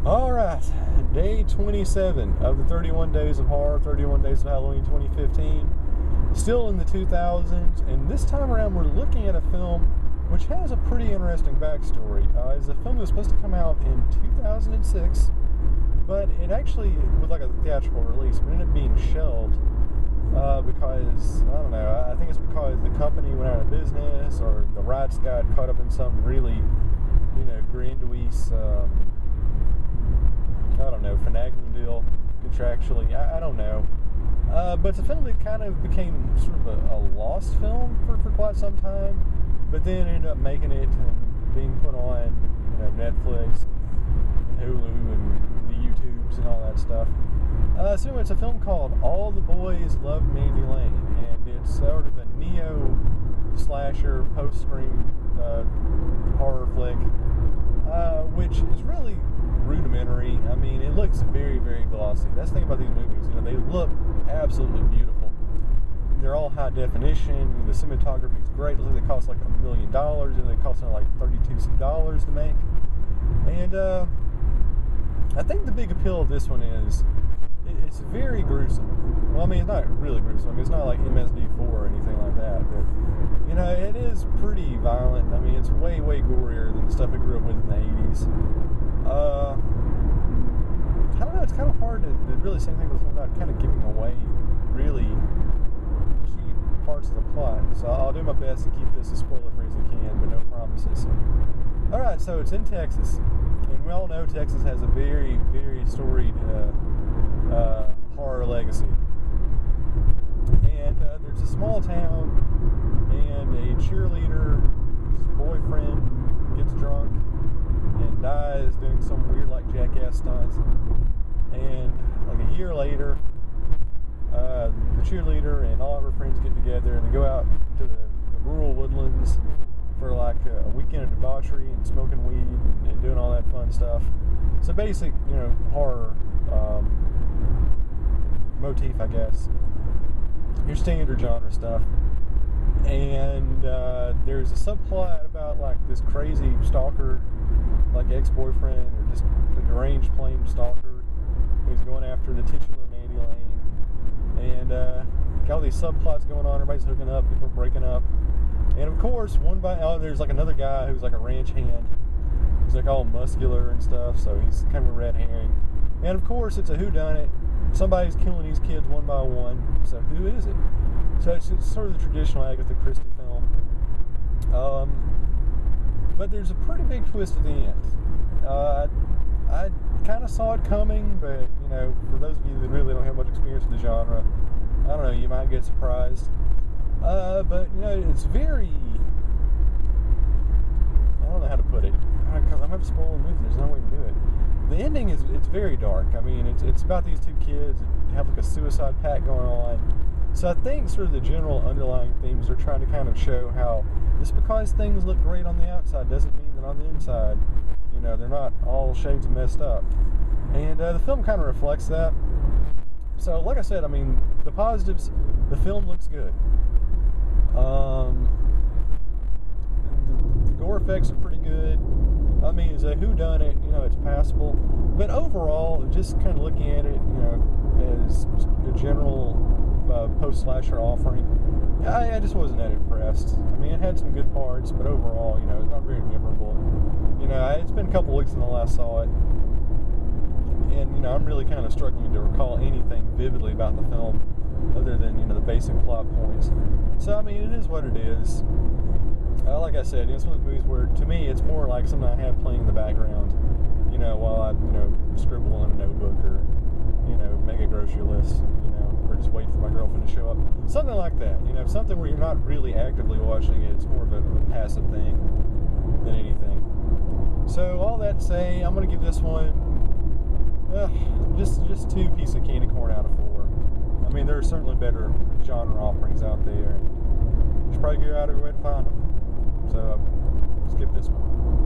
Alright, day 27 of the 31 Days of Horror, 31 Days of Halloween 2015. Still in the 2000s, and this time around we're looking at a film which has a pretty interesting backstory. It's a film that was supposed to come out in 2006, but it actually was like a theatrical release, but ended up being shelved because, I don't know, I think it's because the company went out of business or the rights got caught up in some really, grandiose, I don't know, finagling deal contractually. I don't know. But it's a film that kind of became sort of a lost film for quite some time, but then ended up making it and being put on, Netflix and Hulu and the YouTubes and all that stuff. So anyway, it's a film called All the Boys Love Mandy Lane, and it's sort of a neo-slasher, post-scream horror flick, which is really rudimentary. I mean, it looks very, very glossy. That's the thing about these movies. They look absolutely beautiful. They're all high definition. The cinematography is great. It looks like they cost like $1 million, and they cost like $32 to make. And I think the big appeal of this one is it's very gruesome. Well, I mean, it's not really gruesome. I mean, it's not like MSD4 or anything like that, but it is pretty violent. I mean, it's way, way gorier than the stuff I grew up with in the 80s. I don't know, it's kind of hard to really say anything without kind of giving away really key parts of the plot. So I'll do my best to keep this as spoiler-free as I can, but no promises. Alright, so it's in Texas, and we all know Texas has a very, very storied horror legacy. And there's a small town, and a cheerleader's boyfriend gets drunk and dies doing some weird jackass stunts. And like a year later, the cheerleader and all of her friends get together and they go out to the rural woodlands for like a weekend of debauchery and smoking weed and doing all that fun stuff. So basic, horror motif, I guess. Your standard genre stuff. And there's a subplot about like this crazy stalker, like ex-boyfriend or just a deranged plain stalker who's going after the titular Mandy Lane. And got all these subplots going on. Everybody's hooking up, people are breaking up. And of course, there's like another guy who's like a ranch hand. He's like all muscular and stuff, so he's kind of a red herring. And of course, it's a whodunit. Somebody's killing these kids one by one. So who is it? So it's sort of the traditional Agatha Christie film. But there's a pretty big twist at the end. I kind of saw it coming, but, for those of you that really don't have much experience with the genre, I don't know, you might get surprised. But, it's very, I don't know how to put it, because I'm going to spoil the movie, there's no way to do it. The ending it's very dark. I mean, it's about these two kids that have like a suicide pact going on. So I think sort of the general underlying themes are trying to kind of show how just because things look great on the outside doesn't mean that on the inside, they're not all shades of messed up. And the film kind of reflects that. So like I said, I mean, the positives, the film looks good. The gore effects are pretty good. I mean, as a whodunit, it's passable. But overall, just kind of looking at it, as a general post-slasher offering, I just wasn't that impressed. I mean, it had some good parts, but overall, it's not very memorable. It's been a couple weeks since I last saw it, and I'm really kind of struggling to recall anything vividly about the film, other than the basic plot points. So I mean, it is what it is. Like I said, it's one of those movies where, to me, it's more like something I have playing in the background, while I, scribble in a notebook or, make a grocery list, or just wait for my girlfriend to show up. Something like that, something where you're not really actively watching it. It's more of a passive thing than anything. So, all that to say, I'm going to give this one just 2 pieces of candy corn out of 4. I mean, there are certainly better genre offerings out there, and you should probably figure out a way to find them. So, skip this one.